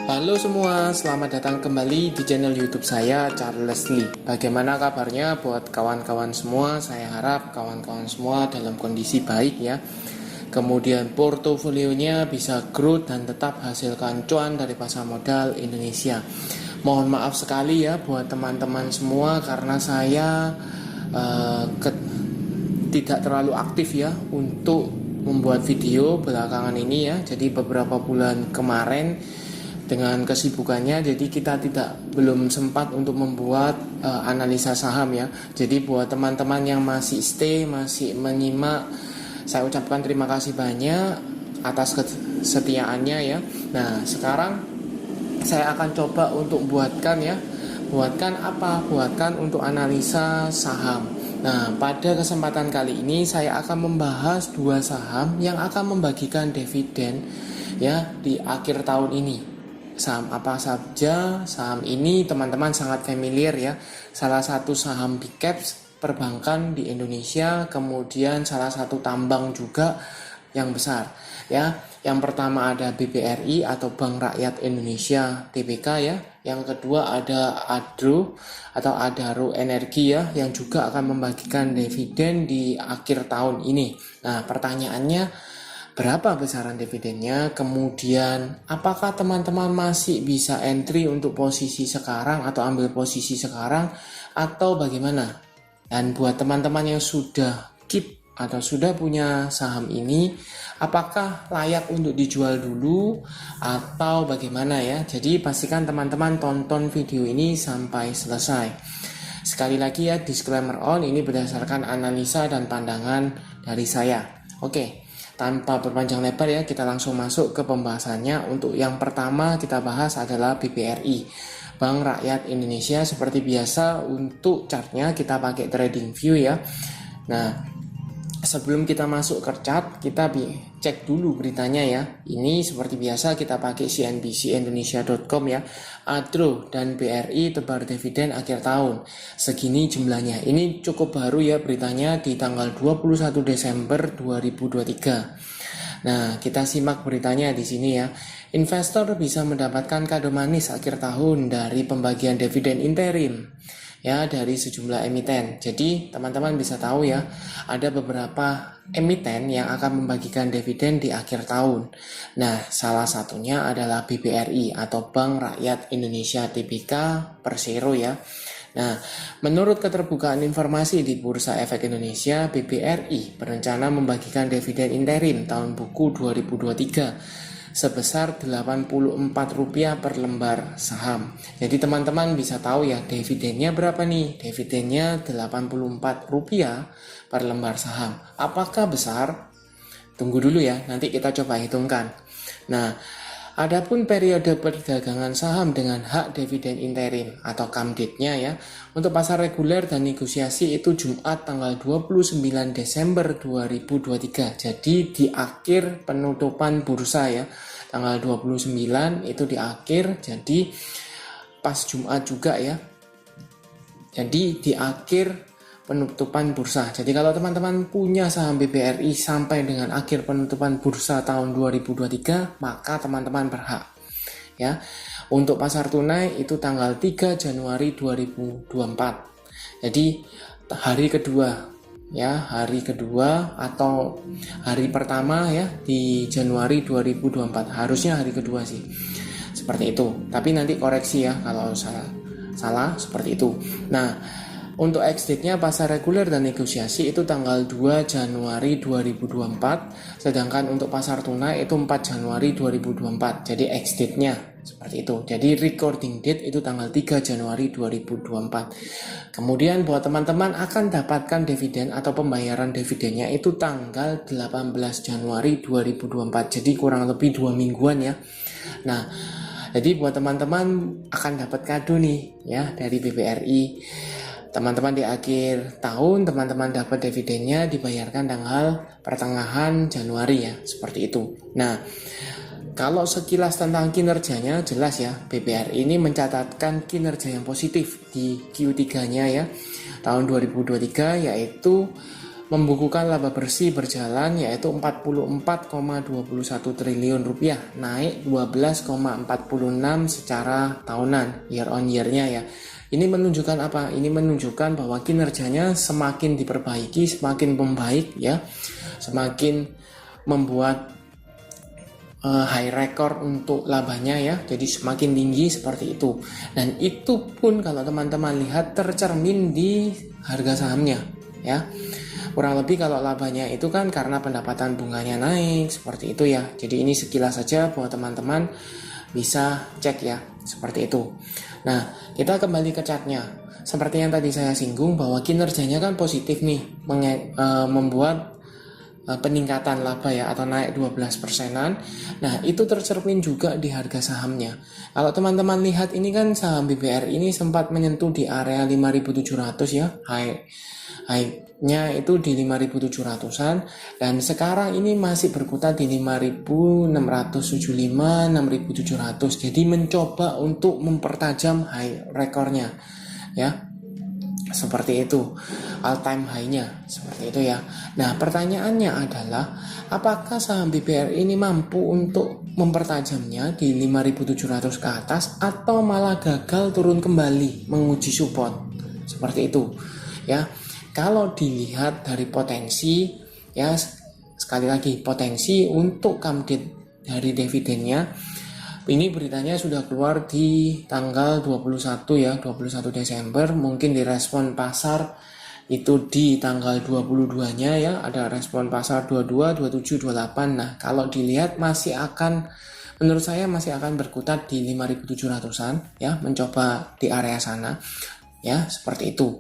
Halo semua, selamat datang kembali di channel YouTube saya, Charles Lee. Bagaimana kabarnya buat kawan-kawan semua? Saya harap kawan-kawan semua dalam kondisi baik ya. Kemudian portofolionya bisa growth dan tetap hasilkan cuan dari pasar modal Indonesia. Mohon maaf sekali ya buat teman-teman semua karena saya tidak terlalu aktif ya untuk membuat video belakangan ini ya. Jadi beberapa bulan kemarin dengan kesibukannya, jadi kita belum sempat untuk membuat analisa saham ya. Jadi buat teman-teman yang masih stay, masih menyimak, saya ucapkan terima kasih banyak atas kesetiaannya ya. Nah sekarang saya akan coba untuk buatkan untuk analisa saham. Nah pada kesempatan kali ini saya akan membahas dua saham yang akan membagikan dividen ya di akhir tahun ini. Saham apa saja? Saham ini teman-teman sangat familiar ya. Salah satu saham big caps perbankan di Indonesia, kemudian salah satu tambang juga yang besar ya. Yang pertama ada BBRI atau Bank Rakyat Indonesia Tbk ya. Yang kedua ada Adaro Energi ya, yang juga akan membagikan dividen di akhir tahun ini. Nah pertanyaannya, berapa besaran dividennya? Kemudian apakah teman-teman masih bisa entry untuk posisi sekarang atau ambil posisi sekarang atau bagaimana? Dan buat teman-teman yang sudah keep atau sudah punya saham ini, apakah layak untuk dijual dulu atau bagaimana ya? Jadi pastikan teman-teman tonton video ini sampai selesai. Sekali lagi ya, disclaimer on, ini berdasarkan analisa dan pandangan dari saya. Oke. Tanpa berpanjang lebar ya, kita langsung masuk ke pembahasannya. Untuk yang pertama kita bahas adalah BBRI, Bank Rakyat Indonesia. Seperti biasa untuk chartnya kita pakai trading view ya. Nah sebelum kita masuk ke chart, kita cek dulu beritanya ya. Ini seperti biasa kita pakai cnbcindonesia.com ya. Adro dan BRI tebar dividen akhir tahun. Segini jumlahnya. Ini cukup baru ya beritanya, di tanggal 21 Desember 2023. Nah, kita simak beritanya di sini ya. Investor bisa mendapatkan kado manis akhir tahun dari pembagian dividen interim ya dari sejumlah emiten. Jadi teman-teman bisa tahu ya, ada beberapa emiten yang akan membagikan dividen di akhir tahun. Nah salah satunya adalah BBRI atau Bank Rakyat Indonesia Tbk Persero ya. Nah menurut keterbukaan informasi di Bursa Efek Indonesia, BBRI berencana membagikan dividen interim tahun buku 2023 sebesar Rp84 per lembar saham. Jadi teman-teman bisa tahu ya dividennya berapa nih? Dividennya Rp84 per lembar saham. Apakah besar? Tunggu dulu ya, nanti kita coba hitungkan. Nah, adapun periode perdagangan saham dengan hak dividen interim atau KAMDIT-nya ya, untuk pasar reguler dan negosiasi itu Jumat tanggal 29 Desember 2023. Jadi di akhir penutupan bursa ya, tanggal 29 itu di akhir, jadi pas Jumat juga ya. Jadi di akhir penutupan bursa. Jadi kalau teman-teman punya saham BBRI sampai dengan akhir penutupan bursa tahun 2023, maka teman-teman berhak ya. Untuk pasar tunai itu tanggal 3 Januari 2024. Jadi hari kedua atau hari pertama ya di Januari 2024. Harusnya hari kedua sih. Seperti itu. Tapi nanti koreksi ya kalau salah seperti itu. Nah, untuk ex-date-nya pasar reguler dan negosiasi itu tanggal 2 Januari 2024, sedangkan untuk pasar tunai itu 4 Januari 2024. Jadi ex-date-nya seperti itu. Jadi recording date itu tanggal 3 Januari 2024. Kemudian buat teman-teman akan dapatkan dividen atau pembayaran dividennya itu tanggal 18 Januari 2024. Jadi kurang lebih 2 mingguan ya. Nah, jadi buat teman-teman akan dapat kado nih ya dari BBRI. Teman-teman di akhir tahun, teman-teman dapat dividennya dibayarkan tanggal pertengahan Januari ya, seperti itu. Nah, kalau sekilas tentang kinerjanya jelas ya, BBRI ini mencatatkan kinerja yang positif di Q3-nya ya, tahun 2023, yaitu membukukan laba bersih berjalan yaitu 44,21 triliun rupiah, naik 12,46 secara tahunan year on year-nya ya. Ini menunjukkan apa? Ini menunjukkan bahwa kinerjanya semakin diperbaiki, semakin membaik ya, semakin membuat high record untuk labanya ya, jadi semakin tinggi seperti itu. Dan itu pun kalau teman-teman lihat tercermin di harga sahamnya ya. Kurang lebih kalau labanya itu kan karena pendapatan bunganya naik seperti itu ya. Jadi ini sekilas saja buat teman-teman bisa cek ya, seperti itu. Nah, kita kembali ke chartnya. Seperti yang tadi saya singgung bahwa kinerjanya kan positif nih, membuat peningkatan laba ya, atau naik 12%-an. Nah, itu tercermin juga di harga sahamnya. Kalau teman-teman lihat ini kan saham BBR ini sempat menyentuh di area 5.700 ya, high-nya itu di 5.700-an, dan sekarang ini masih berkutat di 5.675, 6.700. Jadi mencoba untuk mempertajam high rekornya ya. Seperti itu, all time high-nya seperti itu ya. Nah, pertanyaannya adalah apakah saham BBR ini mampu untuk mempertajamnya di 5.700 ke atas, atau malah gagal turun kembali menguji support seperti itu ya. Kalau dilihat dari potensi ya, sekali lagi potensi untuk update dari dividennya, ini beritanya sudah keluar di tanggal 21 ya, 21 Desember. Mungkin direspon pasar itu di tanggal 22-nya ya, ada respon pasar 22, 27, 28. Nah, kalau dilihat masih akan, menurut saya masih akan berkutat di 5.700-an ya, mencoba di area sana ya, seperti itu.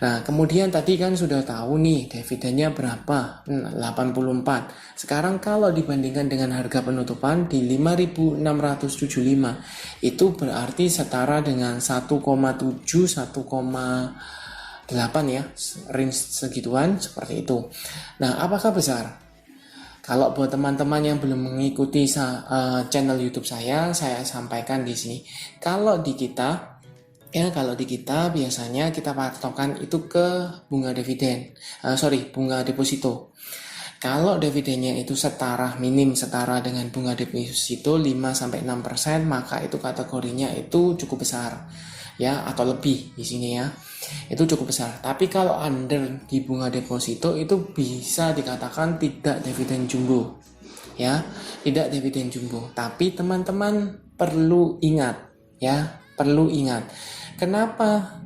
Nah, kemudian tadi kan sudah tahu nih dividennya berapa, 84. Sekarang kalau dibandingkan dengan harga penutupan di 5.675, itu berarti setara dengan 1,7, 1,8 ya, range segituan seperti itu. Nah, apakah besar? Kalau buat teman-teman yang belum mengikuti channel YouTube saya sampaikan di sini. Kalau di kita biasanya kita patokan itu ke bunga dividen, bunga deposito. Kalau dividennya itu setara dengan bunga deposito 5-6%, maka itu kategorinya itu cukup besar ya, atau lebih di sini ya. Itu cukup besar. Tapi kalau under di bunga deposito itu bisa dikatakan tidak dividen jumbo. Ya, tidak dividen jumbo. Tapi teman-teman perlu ingat ya, Kenapa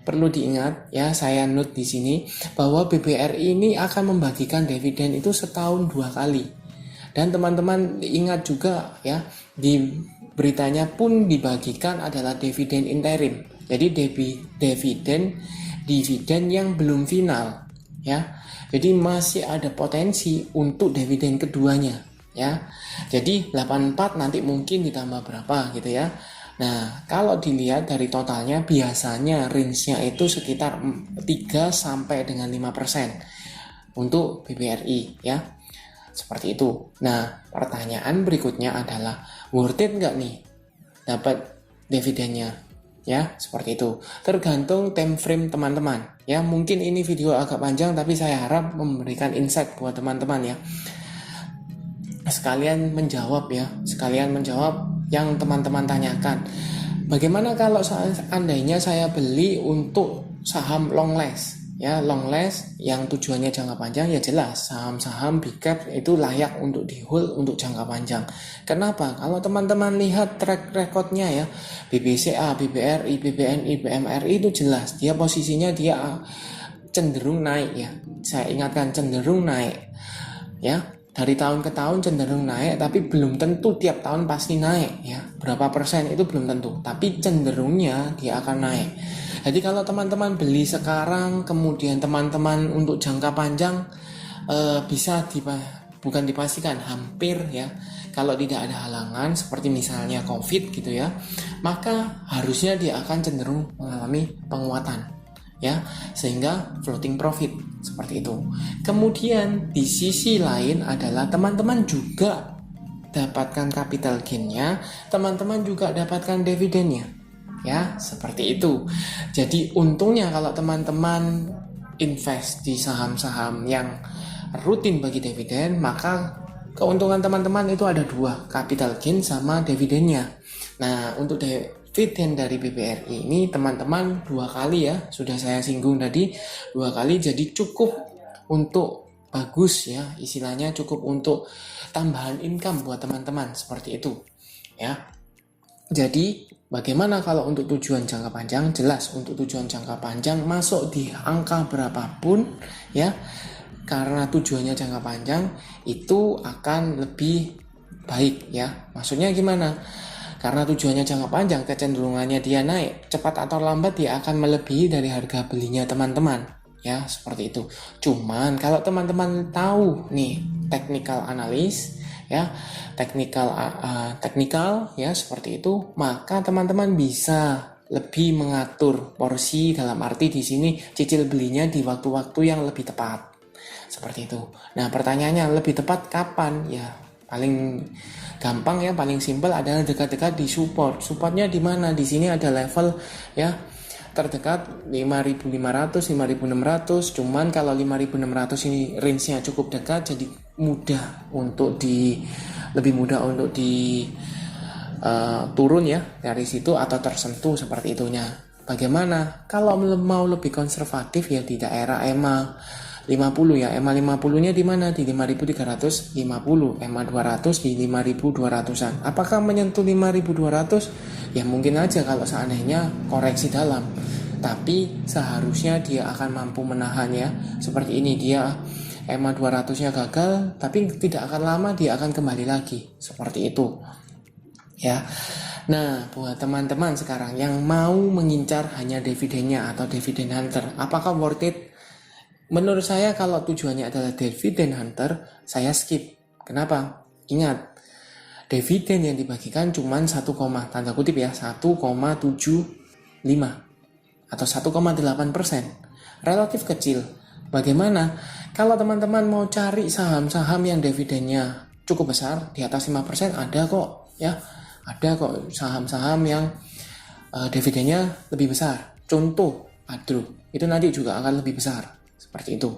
perlu diingat ya, saya note di sini bahwa BBR ini akan membagikan dividen itu setahun 2 kali. Dan teman-teman ingat juga ya, di beritanya pun dibagikan adalah dividen interim. Jadi dividen yang belum final ya. Jadi masih ada potensi untuk dividen keduanya ya. Jadi 84 nanti mungkin ditambah berapa gitu ya. Nah, kalau dilihat dari totalnya biasanya range-nya itu sekitar 3 sampai dengan 5% untuk BBRI ya. Seperti itu. Nah, pertanyaan berikutnya adalah worth it nggak nih dapat dividennya? Ya, seperti itu. Tergantung time frame teman-teman. Ya, mungkin ini video agak panjang tapi saya harap memberikan insight buat teman-teman ya. Sekalian menjawab yang teman-teman tanyakan. Bagaimana kalau seandainya saya beli untuk saham long last ya, long last yang tujuannya jangka panjang, ya jelas saham-saham big cap itu layak untuk di hold untuk jangka panjang. Kenapa? Kalau teman-teman lihat track recordnya ya, BBCA, BBRI, BBNI, BMRI itu jelas dia posisinya dia cenderung naik ya. Saya ingatkan cenderung naik ya. Dari tahun ke tahun cenderung naik, tapi belum tentu tiap tahun pasti naik ya. Berapa persen itu belum tentu, tapi cenderungnya dia akan naik. Jadi kalau teman-teman beli sekarang, kemudian teman-teman untuk jangka panjang bisa bukan dipastikan, hampir ya. Kalau tidak ada halangan seperti misalnya COVID gitu ya, maka harusnya dia akan cenderung mengalami penguatan ya, sehingga floating profit seperti itu. Kemudian di sisi lain adalah teman-teman juga dapatkan capital gain-nya, teman-teman juga dapatkan dividennya ya, seperti itu. Jadi untungnya kalau teman-teman invest di saham-saham yang rutin bagi dividen, maka keuntungan teman-teman itu ada dua, capital gain sama dividennya. Nah, untuk dividen dari BBRI ini teman-teman 2 kali ya, sudah saya singgung tadi 2 kali, jadi cukup untuk bagus ya, istilahnya cukup untuk tambahan income buat teman-teman seperti itu ya. Jadi bagaimana kalau untuk tujuan jangka panjang? Jelas untuk tujuan jangka panjang masuk di angka berapapun ya, karena tujuannya jangka panjang itu akan lebih baik ya. Maksudnya gimana? Karena tujuannya jangka panjang, kecenderungannya dia naik cepat atau lambat dia akan melebihi dari harga belinya teman-teman ya, seperti itu. Cuman kalau teman-teman tahu nih technical analis ya, teknikal ya seperti itu, maka teman-teman bisa lebih mengatur porsi, dalam arti di sini cicil belinya di waktu-waktu yang lebih tepat seperti itu. Nah, pertanyaannya lebih tepat kapan ya? Paling gampang ya, paling simpel adalah dekat-dekat di support. Supportnya di mana? Di sini ada level ya terdekat 5.500, 5.600. Cuman kalau 5.600 ini range-nya cukup dekat, jadi lebih mudah untuk turun ya dari situ atau tersentuh seperti itunya. Bagaimana kalau mau lebih konservatif ya, di daerah EMA 50 ya. EMA 50-nya di mana? Di 5.350, EMA 200 di 5.200-an. Apakah menyentuh 5.200? Ya mungkin aja kalau seandainya koreksi dalam. Tapi seharusnya dia akan mampu menahan ya. Seperti ini, dia EMA 200-nya gagal, tapi tidak akan lama dia akan kembali lagi. Seperti itu. Ya. Nah, buat teman-teman sekarang yang mau mengincar hanya dividennya atau dividen hunter, apakah worth it? Menurut saya kalau tujuannya adalah dividen hunter, saya skip. Kenapa? Ingat, dividen yang dibagikan cuma 1,75 atau 1,8%. Relatif kecil. Bagaimana? Kalau teman-teman mau cari saham-saham yang dividennya cukup besar, di atas 5%, ada kok ya. Ada kok saham-saham yang dividennya lebih besar. Contoh, Adro, itu nanti juga akan lebih besar. Seperti itu.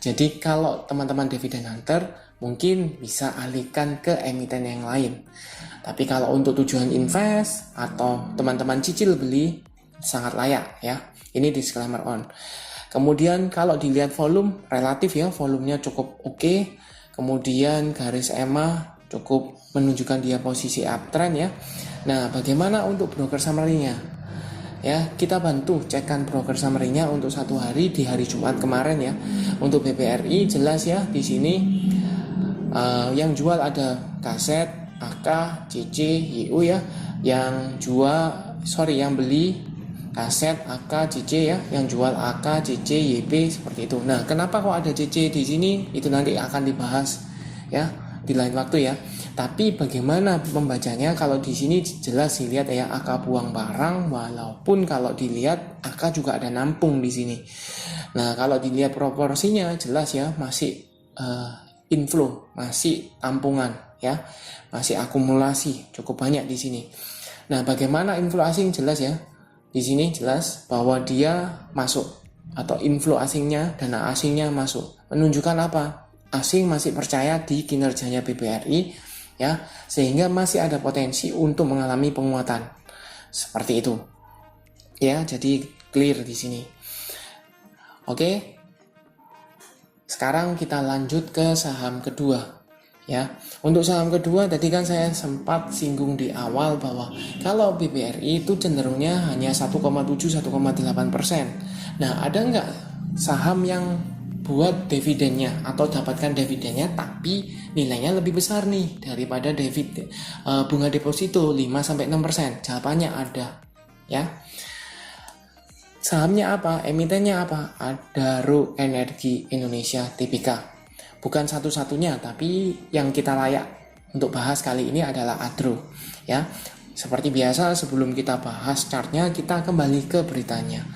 Jadi kalau teman-teman dividen hunter mungkin bisa alihkan ke emiten yang lain. Tapi kalau untuk tujuan invest atau teman-teman cicil beli, sangat layak ya. Ini disclaimer on. Kemudian kalau dilihat volume, relatif ya, volumenya cukup oke. Kemudian garis EMA cukup menunjukkan dia posisi uptrend ya. Nah, bagaimana untuk broker summary-nya? Ya, kita bantu cekkan broker summary-nya untuk 1 hari di hari Jumat kemarin ya. Untuk BBRI jelas ya, di sini yang jual ada Kaset, AK, CC, YU ya. Yang beli Kaset, AK, CC ya. Yang jual AK, CC, YP seperti itu. Nah, kenapa kok ada CC di sini? Itu nanti akan dibahas ya di lain waktu ya. Tapi bagaimana membacanya? Kalau di sini jelas dilihat ya, AK buang barang, walaupun kalau dilihat AK juga ada nampung di sini. Nah, kalau dilihat proporsinya jelas ya, masih inflow, masih tampungan ya, masih akumulasi cukup banyak di sini. Nah, bagaimana inflow asing? Jelas ya, di sini jelas bahwa dia masuk atau inflow asingnya, dana asingnya masuk. Menunjukkan apa? Asing masih percaya di kinerjanya BBRI ya, sehingga masih ada potensi untuk mengalami penguatan seperti itu ya. Jadi clear di sini. Oke, sekarang kita lanjut ke saham kedua ya. Untuk saham kedua tadi kan saya sempat singgung di awal bahwa kalau BBRI itu cenderungnya hanya 1,7-1,8%. Nah, ada nggak saham yang buat dividennya atau dapatkan dividennya tapi nilainya lebih besar nih daripada bunga deposito 5-6%? Jawabannya ada ya. Sahamnya apa? Emitennya apa? Adaro Energi Indonesia Tbk. Bukan satu-satunya, tapi yang kita layak untuk bahas kali ini adalah Adro ya. Seperti biasa, sebelum kita bahas chartnya, kita kembali ke beritanya.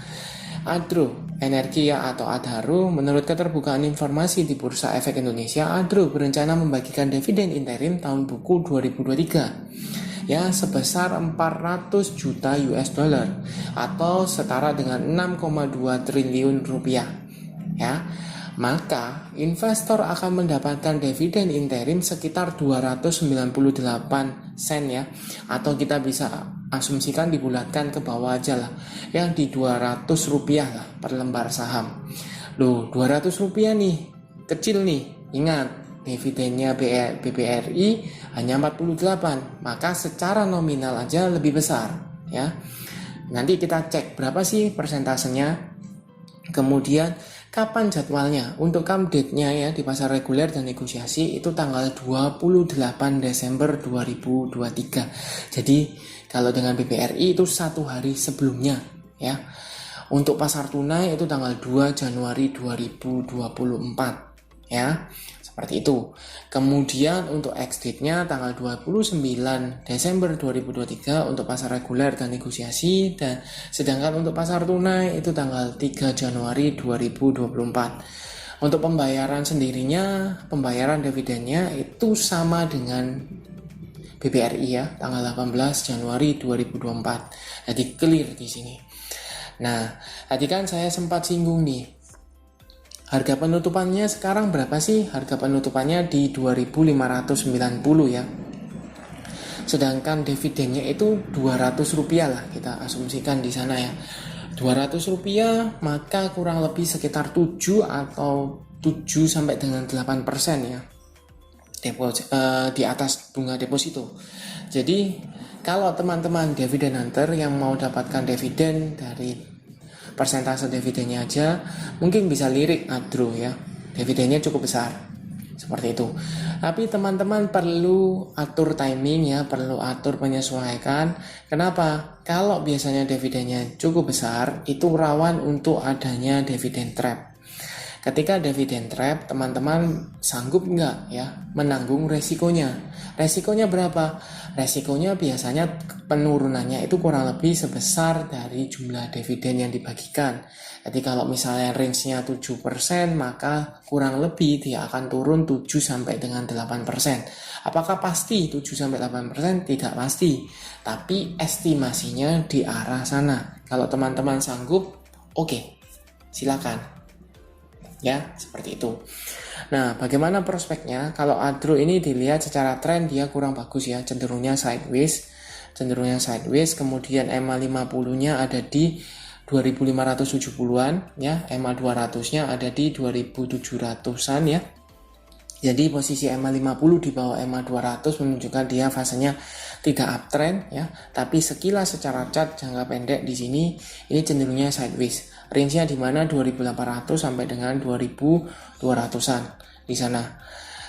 Adro Energi ya atau Adaro, menurut keterbukaan informasi di Bursa Efek Indonesia, Adro berencana membagikan dividen interim tahun buku 2023 ya sebesar 400 juta US dollar atau setara dengan 6,2 triliun rupiah ya, maka investor akan mendapatkan dividen interim sekitar 298 sen ya, atau kita bisa asumsikan dibulatkan ke bawah aja lah, yang di 200 rupiah lah per lembar saham. Loh, 200 rupiah nih, kecil nih, ingat dividennya BBRI hanya 48, maka secara nominal aja lebih besar ya. Nanti kita cek berapa sih persentasenya, kemudian kapan jadwalnya. Untuk come date-nya ya di pasar reguler dan negosiasi itu tanggal 28 Desember 2023. Jadi kalau dengan BBRI itu 1 hari sebelumnya ya. Untuk pasar tunai itu tanggal 2 Januari 2024 ya. Seperti itu. Kemudian untuk ex-date-nya tanggal 29 Desember 2023 untuk pasar reguler dan negosiasi, dan sedangkan untuk pasar tunai itu tanggal 3 Januari 2024. Untuk pembayaran sendirinya, pembayaran dividennya itu sama dengan BBRI ya, tanggal 18 Januari 2024. Jadi clear di sini. Nah, tadi kan saya sempat singgung nih, harga penutupannya sekarang berapa sih? Harga penutupannya di 2.590 ya. Sedangkan dividennya itu 200 rupiah lah, kita asumsikan di sana ya. 200 rupiah maka kurang lebih sekitar 7 atau 7 sampai dengan 8% ya. Di atas bunga deposito. Jadi kalau teman-teman dividen hunter yang mau dapatkan dividen dari persentase dividennya aja, mungkin bisa lirik Adro ya, dividennya cukup besar seperti itu. Tapi teman-teman perlu atur timing ya, perlu atur penyesuaikan. Kenapa? Kalau biasanya dividennya cukup besar, itu rawan untuk adanya dividen trap. Ketika dividen trap, teman-teman sanggup nggak ya menanggung resikonya? Resikonya berapa? Resikonya biasanya penurunannya itu kurang lebih sebesar dari jumlah dividen yang dibagikan. Jadi kalau misalnya range-nya 7%, maka kurang lebih dia akan turun 7 sampai dengan 8%. Apakah pasti 7 sampai 8%? Tidak pasti. Tapi estimasinya di arah sana. Kalau teman-teman sanggup, oke, silakan. Ya, seperti itu. Nah, bagaimana prospeknya? Kalau Adro ini dilihat secara tren dia kurang bagus ya, cenderungnya sideways. Kemudian EMA 50-nya ada di 2570-an ya, EMA 200-nya ada di 2700-an ya. Jadi posisi EMA 50 di bawah EMA 200 menunjukkan dia fasenya tidak uptrend ya, tapi sekilas secara chart jangka pendek di sini ini cenderungnya sideways. Range-nya di mana 2800 sampai dengan 2200-an di sana.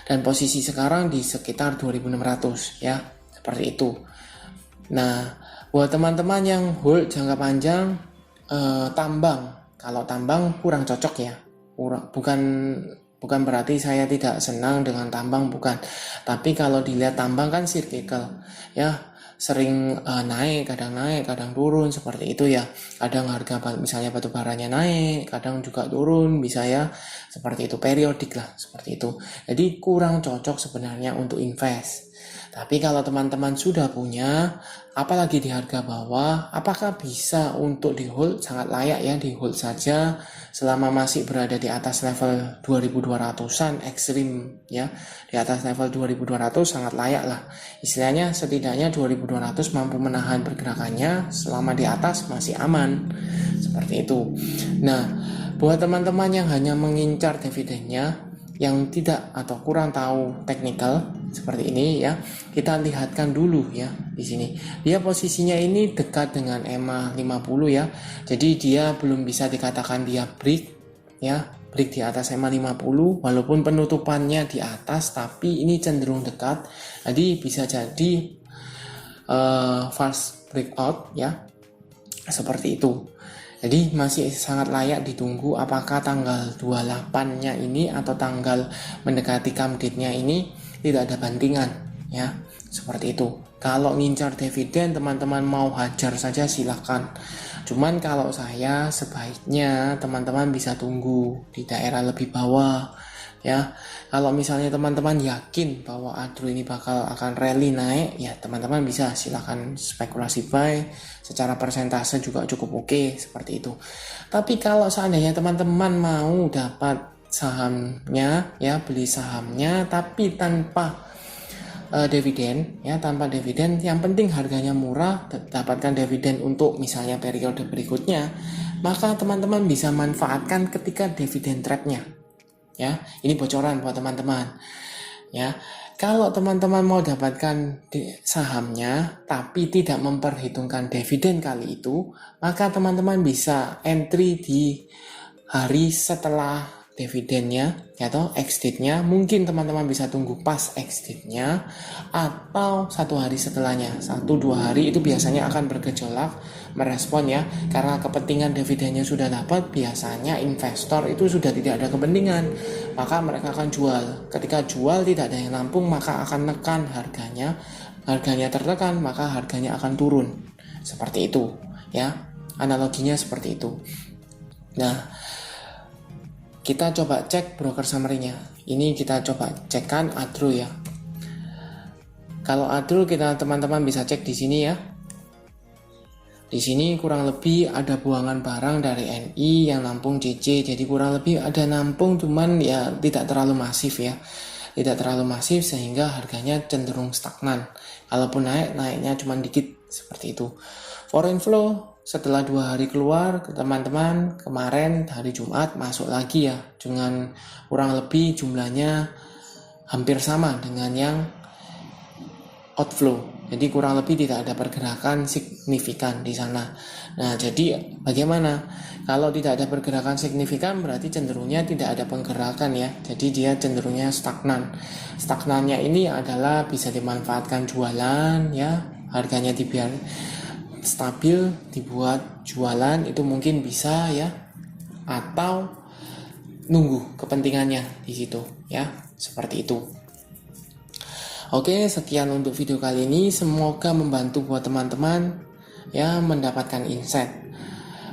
Dan posisi sekarang di sekitar 2600 ya, seperti itu. Nah, buat teman-teman yang hold jangka panjang tambang, kalau tambang kurang cocok ya. Bukan berarti saya tidak senang dengan tambang, bukan. Tapi kalau dilihat tambang kan cyclical ya, sering naik, kadang turun seperti itu ya. Kadang harga misalnya batu baranya naik, kadang juga turun, bisa ya. Seperti itu, periodik lah, seperti itu. Jadi kurang cocok sebenarnya untuk invest. Tapi kalau teman-teman sudah punya, apalagi di harga bawah, apakah bisa untuk di hold? Sangat layak ya, di hold saja selama masih berada di atas level 2200-an ekstrim ya. Di atas level 2200 sangat layak lah. Istilahnya setidaknya 2200 mampu menahan pergerakannya, selama di atas masih aman. Seperti itu. Nah, buat teman-teman yang hanya mengincar dividennya, yang tidak atau kurang tahu teknikal seperti ini ya, kita lihatkan dulu ya di sini. Dia posisinya ini dekat dengan EMA 50 ya. Jadi dia belum bisa dikatakan dia break ya, break di atas EMA 50 walaupun penutupannya di atas, tapi ini cenderung dekat. Jadi bisa jadi fast breakout ya. Seperti itu. Jadi masih sangat layak ditunggu apakah tanggal 28-nya ini atau tanggal mendekati come date-nya ini tidak ada bantingan ya. Seperti itu. Kalau ngincar dividen teman-teman mau hajar saja silakan. Cuman kalau saya sebaiknya teman-teman bisa tunggu di daerah lebih bawah Ya, kalau misalnya teman-teman yakin bahwa Adro ini akan rally naik, ya teman-teman bisa silakan spekulasi buy, secara persentase juga cukup oke seperti itu. Tapi kalau seandainya teman-teman mau dapat sahamnya, ya beli sahamnya tapi tanpa dividen, ya tanpa dividen, yang penting harganya murah, dapatkan dividen untuk misalnya periode berikutnya, maka teman-teman bisa manfaatkan ketika dividen trapnya. Ya, ini bocoran buat teman-teman. Ya, kalau teman-teman mau dapatkan sahamnya tapi tidak memperhitungkan dividen kali itu, maka teman-teman bisa entry di hari setelah dividennya atau ex-date-nya. Mungkin teman-teman bisa tunggu pas ex-date-nya atau 1 hari setelahnya. 1-2 hari itu biasanya akan bergejolak merespon ya, karena kepentingan dividennya sudah dapat. Biasanya investor itu sudah tidak ada kepentingan, maka mereka akan jual. Ketika jual tidak ada yang nampung, maka akan nekan harganya. Harganya tertekan, maka harganya akan turun. Seperti itu ya, analoginya seperti itu. Nah, kita coba cek broker summary-nya. Ini kita coba cekkan Adro ya. Kalau Adro kita teman-teman bisa cek di sini ya. Di sini kurang lebih ada buangan barang dari NI yang nampung CC. Jadi kurang lebih ada nampung, cuman ya tidak terlalu masif ya. Tidak terlalu masif sehingga harganya cenderung stagnan. Kalaupun naik, naiknya cuma dikit seperti itu. Foreign flow setelah 2 hari keluar, teman-teman kemarin hari Jumat masuk lagi ya, dengan kurang lebih jumlahnya hampir sama dengan yang outflow. Jadi kurang lebih tidak ada pergerakan signifikan di sana. Nah, jadi bagaimana? Kalau tidak ada pergerakan signifikan berarti cenderungnya tidak ada pergerakan ya. Jadi dia cenderungnya stagnan. Stagnannya ini adalah bisa dimanfaatkan jualan ya, harganya dibiar stabil dibuat jualan itu mungkin bisa ya, atau nunggu kepentingannya di situ ya, seperti itu. Oke, sekian untuk video kali ini, semoga membantu buat teman-teman ya mendapatkan insight.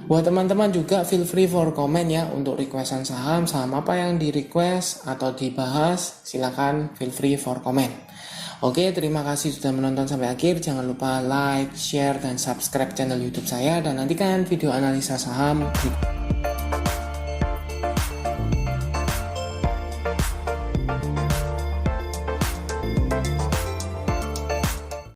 Buat teman-teman juga feel free for comment ya untuk requestan saham apa yang di request atau dibahas, silakan feel free for comment. Oke, terima kasih sudah menonton sampai akhir. Jangan lupa like, share, dan subscribe channel YouTube saya. Dan nantikan video analisa saham